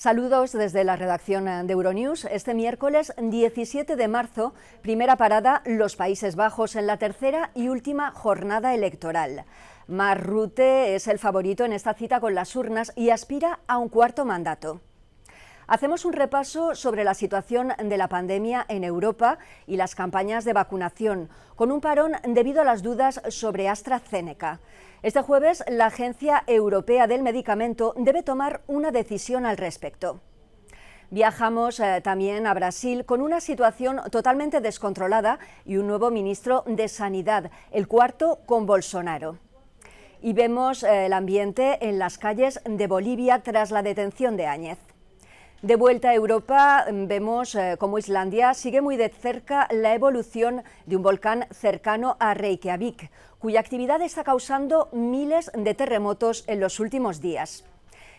Saludos desde la redacción de Euronews. Este miércoles 17 de marzo, primera parada, los Países Bajos en la tercera y última jornada electoral. Mark Rutte es el favorito en esta cita con las urnas y aspira a un cuarto mandato. Hacemos un repaso sobre la situación de la pandemia en Europa y las campañas de vacunación, con un parón debido a las dudas sobre AstraZeneca. Este jueves, la Agencia Europea del Medicamento debe tomar una decisión al respecto. Viajamos también a Brasil con una situación totalmente descontrolada y un nuevo ministro de Sanidad, el cuarto con Bolsonaro. Y vemos el ambiente en las calles de Bolivia tras la detención de Áñez. De vuelta a Europa, vemos cómo Islandia sigue muy de cerca la evolución de un volcán cercano a Reykjavik, cuya actividad está causando miles de terremotos en los últimos días.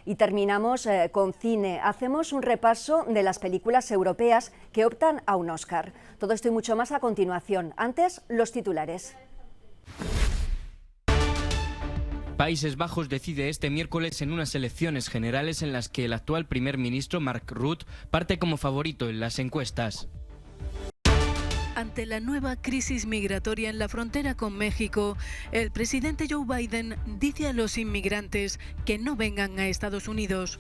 Y terminamos con cine. Hacemos un repaso de las películas europeas que optan a un Oscar. Todo esto y mucho más a continuación. Antes, los titulares. Países Bajos decide este miércoles en unas elecciones generales en las que el actual primer ministro Mark Rutte parte como favorito en las encuestas. Ante la nueva crisis migratoria en la frontera con México, el presidente Joe Biden dice a los inmigrantes que no vengan a Estados Unidos.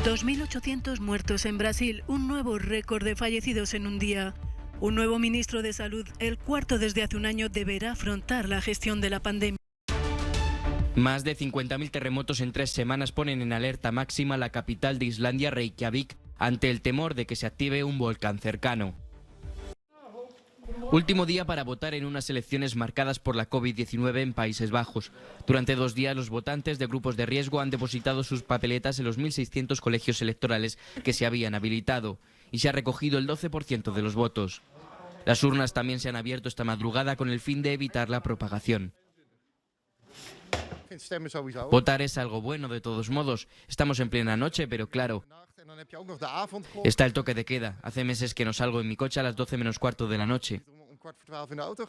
2.800 muertos en Brasil, un nuevo récord de fallecidos en un día. Un nuevo ministro de Salud, el cuarto desde hace un año, deberá afrontar la gestión de la pandemia. Más de 50.000 terremotos en 3 semanas ponen en alerta máxima la capital de Islandia, Reykjavik, ante el temor de que se active un volcán cercano. Último día para votar en unas elecciones marcadas por la COVID-19 en Países Bajos. Durante 2 días los votantes de grupos de riesgo han depositado sus papeletas en los 1.600 colegios electorales que se habían habilitado y se ha recogido el 12% de los votos. Las urnas también se han abierto esta madrugada con el fin de evitar la propagación. Votar es algo bueno de todos modos. Estamos en plena noche, pero claro, está el toque de queda. Hace meses que no salgo en mi coche a las 12 menos cuarto de la noche.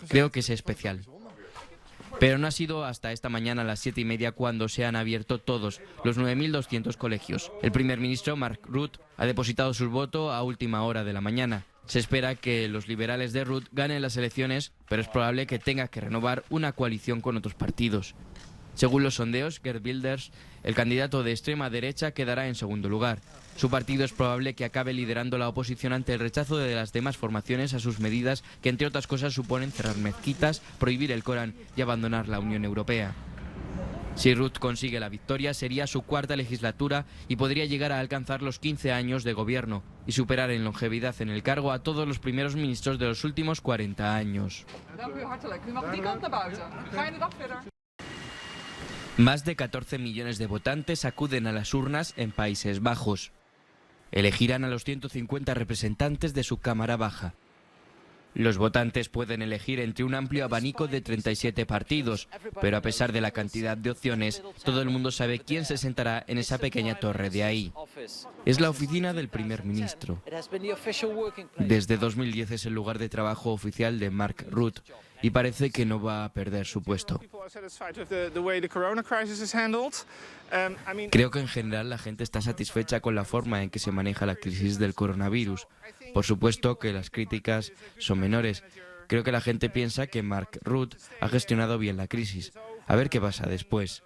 Creo que es especial. Pero no ha sido hasta esta mañana a las 7:30 cuando se han abierto todos los 9.200 colegios. El primer ministro, Mark Rutte, ha depositado su voto a última hora de la mañana. Se espera que los liberales de Rutte ganen las elecciones, pero es probable que tenga que renovar una coalición con otros partidos. Según los sondeos, Geert Wilders, el candidato de extrema derecha, quedará en segundo lugar. Su partido es probable que acabe liderando la oposición ante el rechazo de las demás formaciones a sus medidas que, entre otras cosas, suponen cerrar mezquitas, prohibir el Corán y abandonar la Unión Europea. Si Rutte consigue la victoria, sería su cuarta legislatura y podría llegar a alcanzar los 15 años de gobierno y superar en longevidad en el cargo a todos los primeros ministros de los últimos 40 años. Más de 14 millones de votantes acuden a las urnas en Países Bajos. Elegirán a los 150 representantes de su Cámara Baja. Los votantes pueden elegir entre un amplio abanico de 37 partidos, pero a pesar de la cantidad de opciones, todo el mundo sabe quién se sentará en esa pequeña torre de ahí. Es la oficina del primer ministro. Desde 2010 es el lugar de trabajo oficial de Mark Rutte y parece que no va a perder su puesto. Creo que en general la gente está satisfecha con la forma en que se maneja la crisis del coronavirus. Por supuesto que las críticas son menores. Creo que la gente piensa que Mark Rutte ha gestionado bien la crisis. A ver qué pasa después.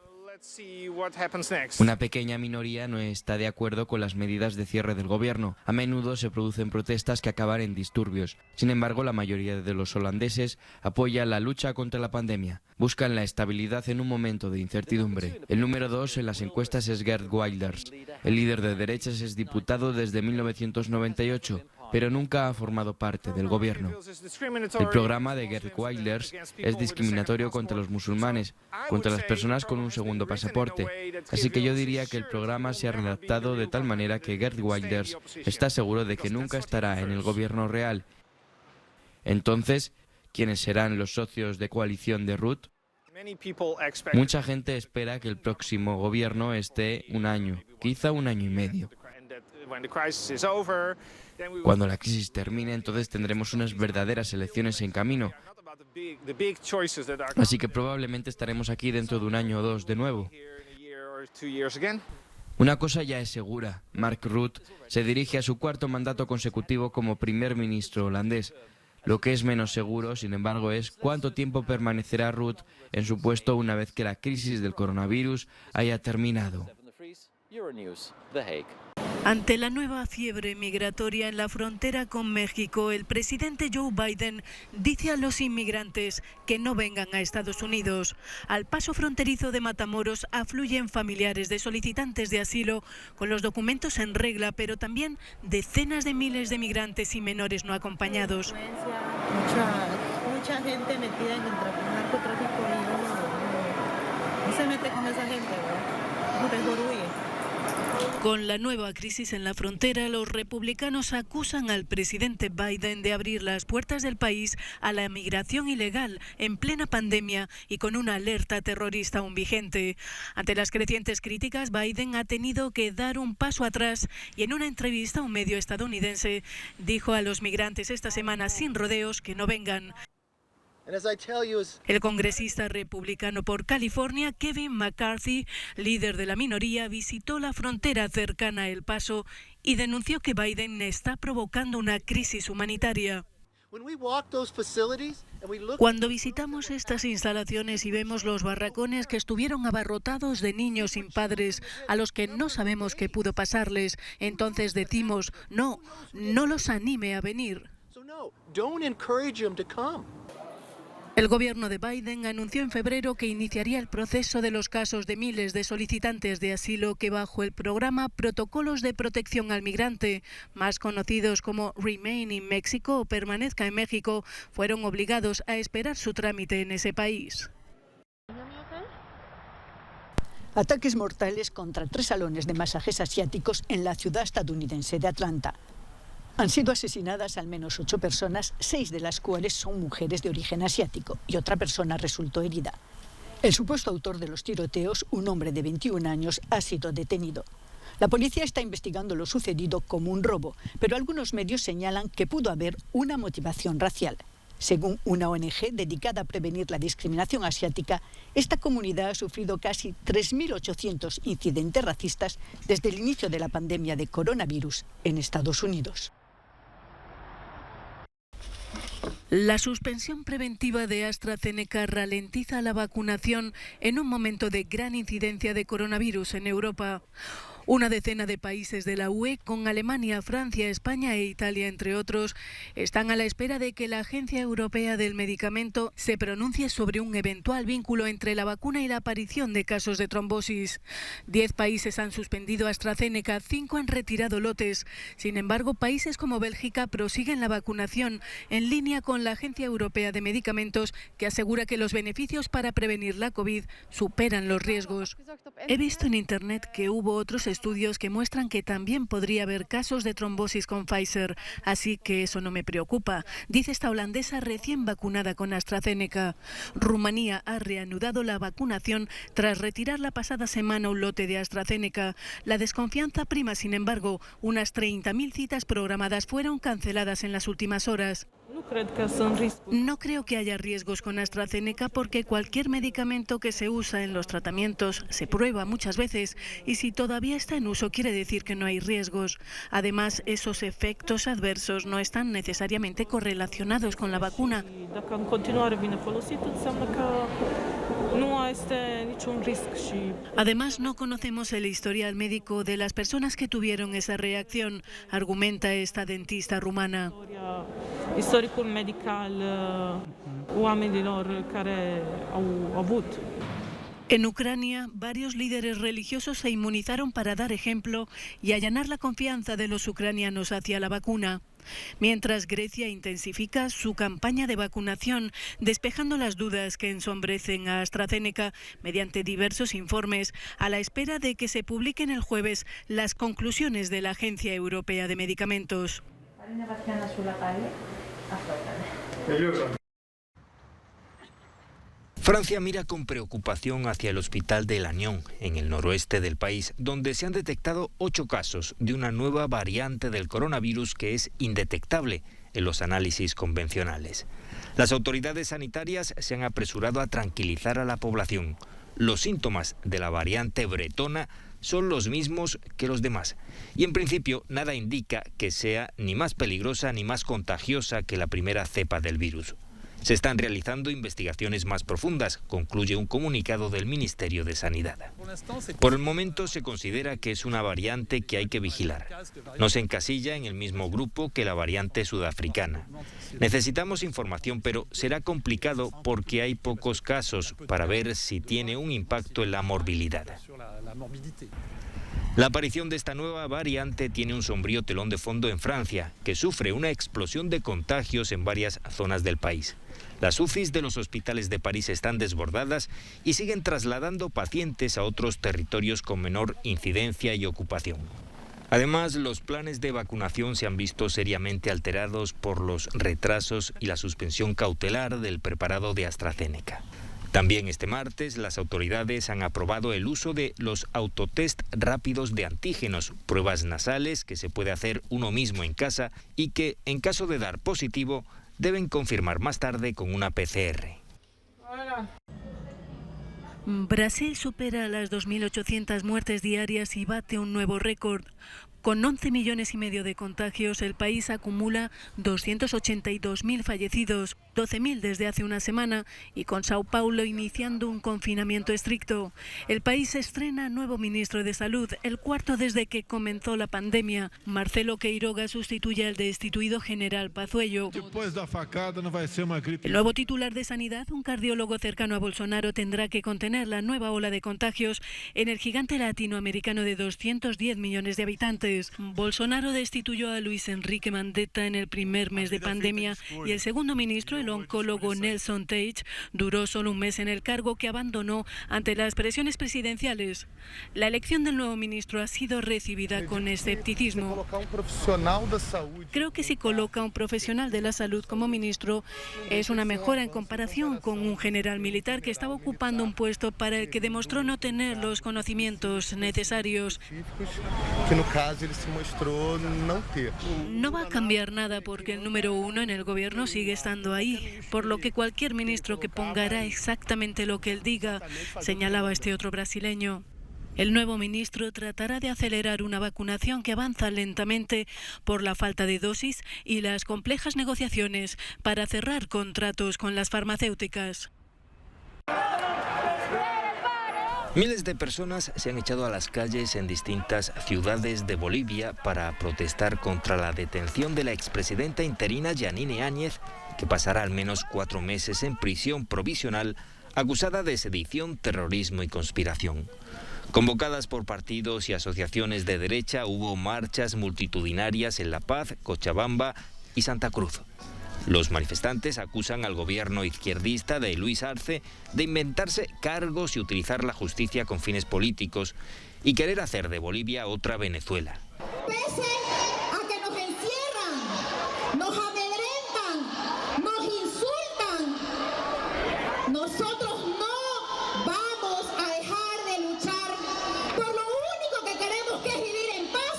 Una pequeña minoría no está de acuerdo con las medidas de cierre del gobierno. A menudo se producen protestas que acaban en disturbios. Sin embargo, la mayoría de los holandeses apoya la lucha contra la pandemia. Buscan la estabilidad en un momento de incertidumbre. El número 2 en las encuestas es Geert Wilders. El líder de derechas es diputado desde 1998. Pero nunca ha formado parte del gobierno. El programa de Geert Wilders es discriminatorio contra los musulmanes, contra las personas con un segundo pasaporte. Así que yo diría que el programa se ha redactado de tal manera que Geert Wilders está seguro de que nunca estará en el gobierno real. Entonces, ¿quiénes serán los socios de coalición de Rutte? Mucha gente espera que el próximo gobierno esté un año, quizá un año y medio. Cuando la crisis termine, entonces tendremos unas verdaderas elecciones en camino. Así que probablemente estaremos aquí dentro de un año o dos de nuevo. Una cosa ya es segura, Mark Rutte se dirige a su cuarto mandato consecutivo como primer ministro holandés. Lo que es menos seguro, sin embargo, es cuánto tiempo permanecerá Rutte en su puesto una vez que la crisis del coronavirus haya terminado. Ante la nueva fiebre migratoria en la frontera con México, el presidente Joe Biden dice a los inmigrantes que no vengan a Estados Unidos. Al paso fronterizo de Matamoros afluyen familiares de solicitantes de asilo con los documentos en regla, pero también decenas de miles de migrantes y menores no acompañados. Mucha gente metida en el narcotráfico y no se mete con esa gente, ¿verdad? Mejor huye. Con la nueva crisis en la frontera, los republicanos acusan al presidente Biden de abrir las puertas del país a la migración ilegal en plena pandemia y con una alerta terrorista aún vigente. Ante las crecientes críticas, Biden ha tenido que dar un paso atrás y en una entrevista a un medio estadounidense dijo a los migrantes esta semana sin rodeos que no vengan. El congresista republicano por California, Kevin McCarthy, líder de la minoría, visitó la frontera cercana a El Paso y denunció que Biden está provocando una crisis humanitaria. Cuando visitamos estas instalaciones y vemos los barracones que estuvieron abarrotados de niños sin padres a los que no sabemos qué pudo pasarles, entonces decimos, no los anime a venir. El gobierno de Biden anunció en febrero que iniciaría el proceso de los casos de miles de solicitantes de asilo que bajo el programa Protocolos de Protección al Migrante, más conocidos como Remain in Mexico o Permanezca en México, fueron obligados a esperar su trámite en ese país. Ataques mortales contra 3 salones de masajes asiáticos en la ciudad estadounidense de Atlanta. Han sido asesinadas al menos 8 personas, 6 de las cuales son mujeres de origen asiático, y otra persona resultó herida. El supuesto autor de los tiroteos, un hombre de 21 años, ha sido detenido. La policía está investigando lo sucedido como un robo, pero algunos medios señalan que pudo haber una motivación racial. Según una ONG dedicada a prevenir la discriminación asiática, esta comunidad ha sufrido casi 3.800 incidentes racistas desde el inicio de la pandemia de coronavirus en Estados Unidos. La suspensión preventiva de AstraZeneca ralentiza la vacunación en un momento de gran incidencia de coronavirus en Europa. Una decena de países de la UE, con Alemania, Francia, España e Italia, entre otros, están a la espera de que la Agencia Europea del Medicamento se pronuncie sobre un eventual vínculo entre la vacuna y la aparición de casos de trombosis. 10 países han suspendido AstraZeneca, 5 han retirado lotes. Sin embargo, países como Bélgica prosiguen la vacunación en línea con la Agencia Europea de Medicamentos, que asegura que los beneficios para prevenir la COVID superan los riesgos. He visto en Internet que hubo otros estudios que muestran que también podría haber casos de trombosis con Pfizer, así que eso no me preocupa, dice esta holandesa recién vacunada con AstraZeneca. Rumanía ha reanudado la vacunación tras retirar la pasada semana un lote de AstraZeneca. La desconfianza prima, sin embargo, unas 30.000 citas programadas fueron canceladas en las últimas horas. No creo que haya riesgos con AstraZeneca porque cualquier medicamento que se usa en los tratamientos se prueba muchas veces y si todavía está en uso quiere decir que no hay riesgos. Además, esos efectos adversos no están necesariamente correlacionados con la vacuna. Además, no conocemos el historial médico de las personas que tuvieron esa reacción, argumenta esta dentista rumana. En Ucrania, varios líderes religiosos se inmunizaron para dar ejemplo y allanar la confianza de los ucranianos hacia la vacuna. Mientras Grecia intensifica su campaña de vacunación, despejando las dudas que ensombrecen a AstraZeneca mediante diversos informes, a la espera de que se publiquen el jueves las conclusiones de la Agencia Europea de Medicamentos. Francia mira con preocupación hacia el hospital de Lannion, en el noroeste del país, donde se han detectado 8 casos de una nueva variante del coronavirus que es indetectable en los análisis convencionales. Las autoridades sanitarias se han apresurado a tranquilizar a la población. Los síntomas de la variante bretona son los mismos que los demás. Y en principio nada indica que sea ni más peligrosa ni más contagiosa que la primera cepa del virus. Se están realizando investigaciones más profundas, concluye un comunicado del Ministerio de Sanidad. Por el momento se considera que es una variante que hay que vigilar. No se encasilla en el mismo grupo que la variante sudafricana. Necesitamos información, pero será complicado porque hay pocos casos para ver si tiene un impacto en la morbilidad. La aparición de esta nueva variante tiene un sombrío telón de fondo en Francia, que sufre una explosión de contagios en varias zonas del país. Las UCIs de los hospitales de París están desbordadas y siguen trasladando pacientes a otros territorios con menor incidencia y ocupación. Además, los planes de vacunación se han visto seriamente alterados por los retrasos y la suspensión cautelar del preparado de AstraZeneca. También este martes las autoridades han aprobado el uso de los autotest rápidos de antígenos, pruebas nasales que se puede hacer uno mismo en casa y que, en caso de dar positivo, deben confirmar más tarde con una PCR. Brasil supera las 2.800 muertes diarias y bate un nuevo récord. Con 11,5 millones de contagios, el país acumula 282.000 fallecidos, 12.000 desde hace una semana, y con Sao Paulo iniciando un confinamiento estricto. El país estrena nuevo ministro de Salud, el cuarto desde que comenzó la pandemia. Marcelo Queiroga sustituye al destituido general Pazuello. El nuevo titular de Sanidad, un cardiólogo cercano a Bolsonaro, tendrá que contener la nueva ola de contagios en el gigante latinoamericano de 210 millones de habitantes. Bolsonaro destituyó a Luis Enrique Mandetta en el primer mes de pandemia y el segundo ministro, el oncólogo Nelson Teich, duró solo un mes en el cargo, que abandonó ante las presiones presidenciales. La elección del nuevo ministro ha sido recibida con escepticismo. Creo que si coloca a un profesional de la salud como ministro es una mejora en comparación con un general militar que estaba ocupando un puesto para el que demostró no tener los conocimientos necesarios. No va a cambiar nada porque el número uno en el gobierno sigue estando ahí, por lo que cualquier ministro que ponga hará exactamente lo que él diga, señalaba este otro brasileño. El nuevo ministro tratará de acelerar una vacunación que avanza lentamente por la falta de dosis y las complejas negociaciones para cerrar contratos con las farmacéuticas. Miles de personas se han echado a las calles en distintas ciudades de Bolivia para protestar contra la detención de la expresidenta interina Yanine Áñez, que pasará al menos 4 meses en prisión provisional, acusada de sedición, terrorismo y conspiración. Convocadas por partidos y asociaciones de derecha, hubo marchas multitudinarias en La Paz, Cochabamba y Santa Cruz. Los manifestantes acusan al gobierno izquierdista de Luis Arce de inventarse cargos y utilizar la justicia con fines políticos y querer hacer de Bolivia otra Venezuela. Pese a que nos encierran, nos amedrentan, nos insultan, nosotros no vamos a dejar de luchar por lo único que queremos, que es vivir en paz,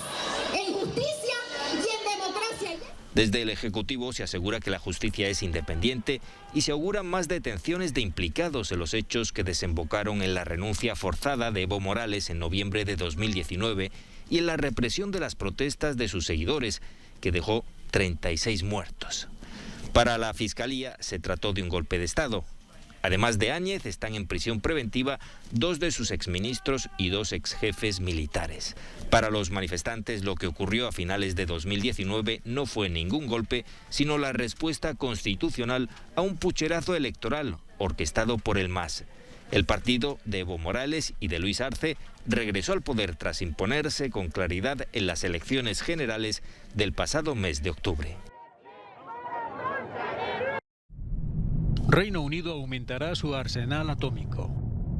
en justicia y en democracia. Desde el Ejecutivo se asegura que la justicia es independiente y se auguran más detenciones de implicados en los hechos que desembocaron en la renuncia forzada de Evo Morales en noviembre de 2019 y en la represión de las protestas de sus seguidores, que dejó 36 muertos. Para la Fiscalía se trató de un golpe de Estado. Además de Áñez, están en prisión preventiva 2 de sus exministros y 2 exjefes militares. Para los manifestantes, lo que ocurrió a finales de 2019 no fue ningún golpe, sino la respuesta constitucional a un pucherazo electoral orquestado por el MAS. El partido de Evo Morales y de Luis Arce regresó al poder tras imponerse con claridad en las elecciones generales del pasado mes de octubre. Reino Unido aumentará su arsenal atómico.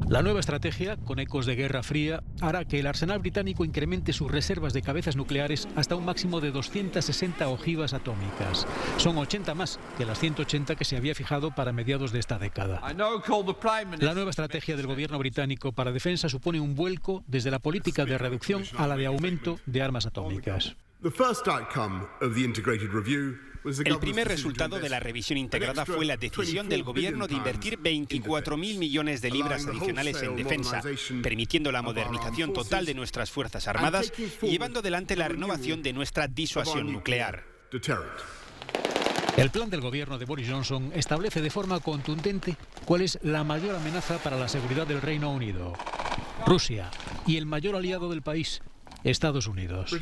La nueva estrategia, con ecos de Guerra Fría, hará que el arsenal británico incremente sus reservas de cabezas nucleares hasta un máximo de 260 ojivas atómicas. Son 80 más que las 180 que se había fijado para mediados de esta década. La nueva estrategia del gobierno británico para defensa supone un vuelco desde la política de reducción a la de aumento de armas atómicas. The first outcome of the integrated review El primer resultado de la revisión integrada fue la decisión del gobierno de invertir 24.000 millones de libras adicionales en defensa, permitiendo la modernización total de nuestras Fuerzas Armadas y llevando adelante la renovación de nuestra disuasión nuclear. El plan del gobierno de Boris Johnson establece de forma contundente cuál es la mayor amenaza para la seguridad del Reino Unido: Rusia, y el mayor aliado del país, Estados Unidos.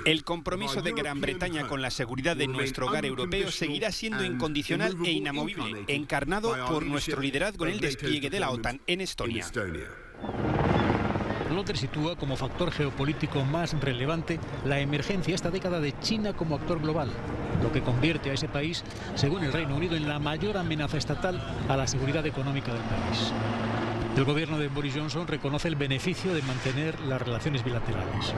El compromiso de Gran Bretaña con la seguridad de nuestro hogar europeo seguirá siendo incondicional e inamovible, encarnado por nuestro liderazgo en el despliegue de la OTAN en Estonia. Londres sitúa como factor geopolítico más relevante la emergencia esta década de China como actor global, lo que convierte a ese país, según el Reino Unido, en la mayor amenaza estatal a la seguridad económica del país. El gobierno de Boris Johnson reconoce el beneficio de mantener las relaciones bilaterales.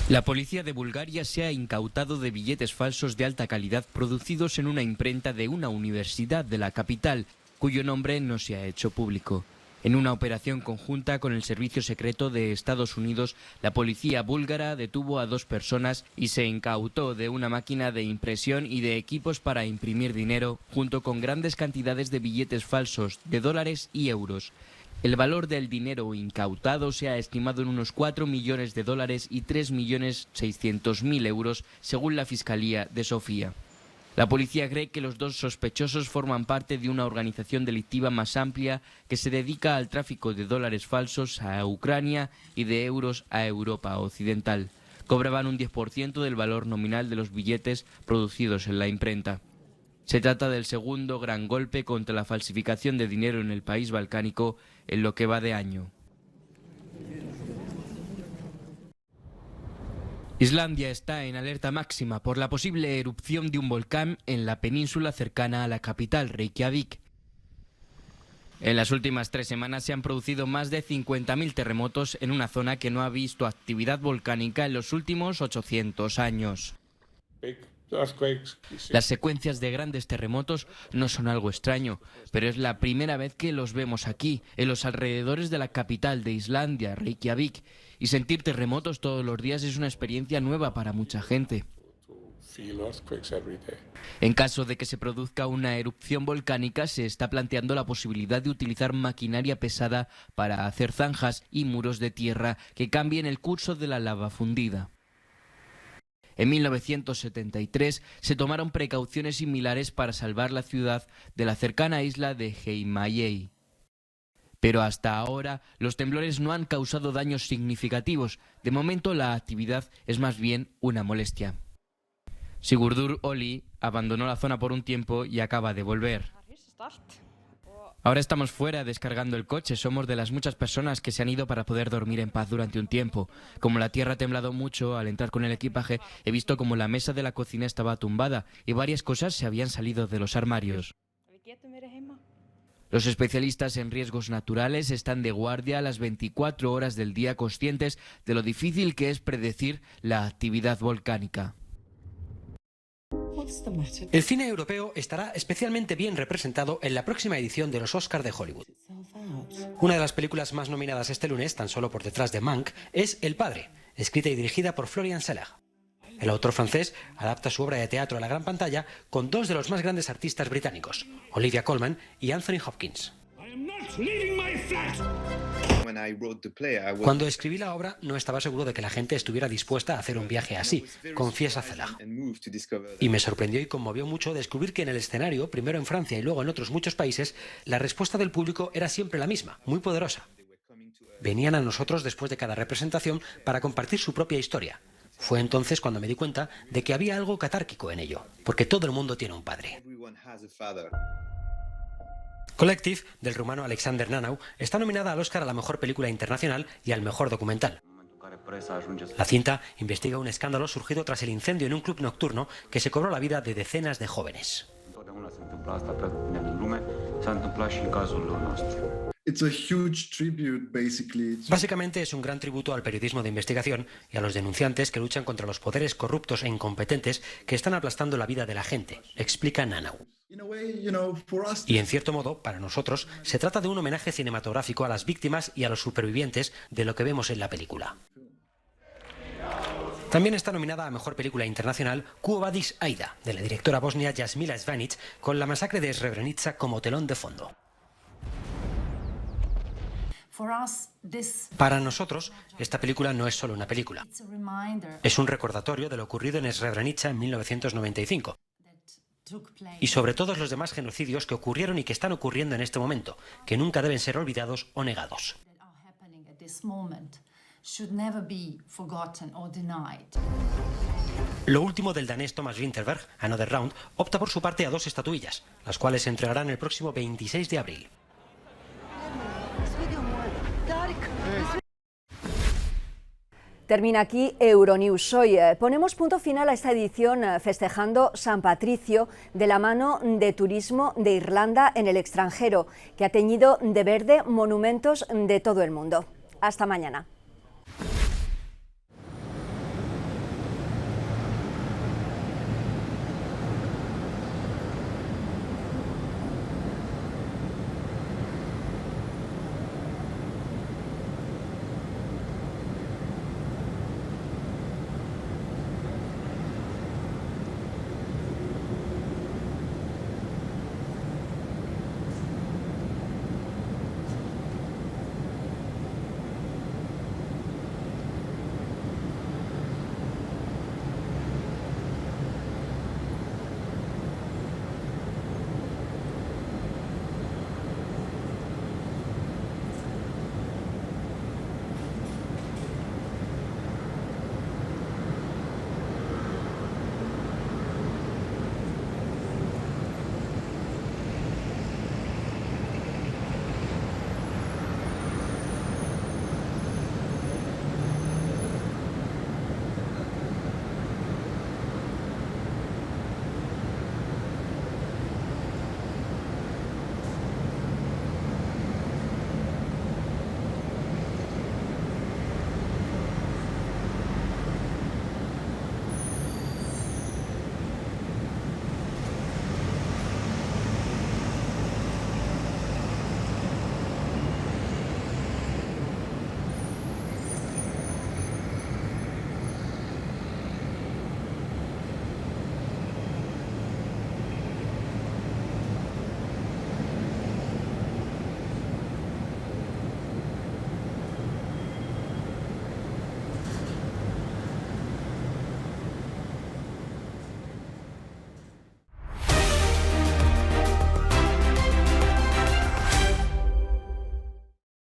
La policía de Bulgaria se ha incautado de billetes falsos de alta calidad producidos en una imprenta de una universidad de la capital, cuyo nombre no se ha hecho público. En una operación conjunta con el Servicio Secreto de Estados Unidos, la policía búlgara detuvo a 2 personas y se incautó de una máquina de impresión y de equipos para imprimir dinero, junto con grandes cantidades de billetes falsos de dólares y euros. El valor del dinero incautado se ha estimado en unos 4 millones de dólares y 3.600.000 euros, según la Fiscalía de Sofía. La policía cree que los 2 sospechosos forman parte de una organización delictiva más amplia que se dedica al tráfico de dólares falsos a Ucrania y de euros a Europa Occidental. Cobraban un 10% del valor nominal de los billetes producidos en la imprenta. Se trata del segundo gran golpe contra la falsificación de dinero en el país balcánico en lo que va de año. Islandia está en alerta máxima por la posible erupción de un volcán en la península cercana a la capital, Reykjavik. En las últimas 3 semanas se han producido más de 50.000 terremotos en una zona que no ha visto actividad volcánica en los últimos 800 años. Las secuencias de grandes terremotos no son algo extraño, pero es la primera vez que los vemos aquí, en los alrededores de la capital de Islandia, Reykjavik, y sentir terremotos todos los días es una experiencia nueva para mucha gente. En caso de que se produzca una erupción volcánica, se está planteando la posibilidad de utilizar maquinaria pesada para hacer zanjas y muros de tierra que cambien el curso de la lava fundida. En 1973 se tomaron precauciones similares para salvar la ciudad de la cercana isla de Heimaey. Pero hasta ahora los temblores no han causado daños significativos. De momento la actividad es más bien una molestia. Sigurdur Oli abandonó la zona por un tiempo y acaba de volver. Ahora estamos fuera descargando el coche. Somos de las muchas personas que se han ido para poder dormir en paz durante un tiempo. Como la tierra ha temblado mucho, al entrar con el equipaje he visto como la mesa de la cocina estaba tumbada y varias cosas se habían salido de los armarios. Los especialistas en riesgos naturales están de guardia a las 24 horas del día, conscientes de lo difícil que es predecir la actividad volcánica. El cine europeo estará especialmente bien representado en la próxima edición de los Oscars de Hollywood. Una de las películas más nominadas este lunes, tan solo por detrás de Mank, es El Padre, escrita y dirigida por Florian Zeller. El autor francés adapta su obra de teatro a la gran pantalla con 2 de los más grandes artistas británicos, Olivia Colman y Anthony Hopkins. Cuando escribí la obra no estaba seguro de que la gente estuviera dispuesta a hacer un viaje así, confiesa Zeller. Y me sorprendió y conmovió mucho descubrir que en el escenario, primero en Francia y luego en otros muchos países, la respuesta del público era siempre la misma, muy poderosa. Venían a nosotros después de cada representación para compartir su propia historia. Fue entonces cuando me di cuenta de que había algo catárquico en ello, porque todo el mundo tiene un padre. Collective, del rumano Alexander Nanau, está nominada al Oscar a la mejor película internacional y al mejor documental. La cinta investiga un escándalo surgido tras el incendio en un club nocturno que se cobró la vida de decenas de jóvenes. Básicamente es un gran tributo al periodismo de investigación y a los denunciantes que luchan contra los poderes corruptos e incompetentes que están aplastando la vida de la gente, explica Nanau. Y en cierto modo, para nosotros, se trata de un homenaje cinematográfico a las víctimas y a los supervivientes de lo que vemos en la película. También está nominada a Mejor Película Internacional Quo Vadis Aida, de la directora bosnia Jasmila Zvanic, con la masacre de Srebrenica como telón de fondo. Para nosotros, esta película no es solo una película. Es un recordatorio de lo ocurrido en Srebrenica en 1995 y sobre todos los demás genocidios que ocurrieron y que están ocurriendo en este momento, que nunca deben ser olvidados o negados. Lo último del danés Thomas Vinterberg, Another Round, opta por su parte a 2 estatuillas, las cuales se entregarán el próximo 26 de abril. Termina aquí Euronews. Hoy ponemos punto final a esta edición festejando San Patricio de la mano de Turismo de Irlanda en el extranjero, que ha teñido de verde monumentos de todo el mundo. Hasta mañana.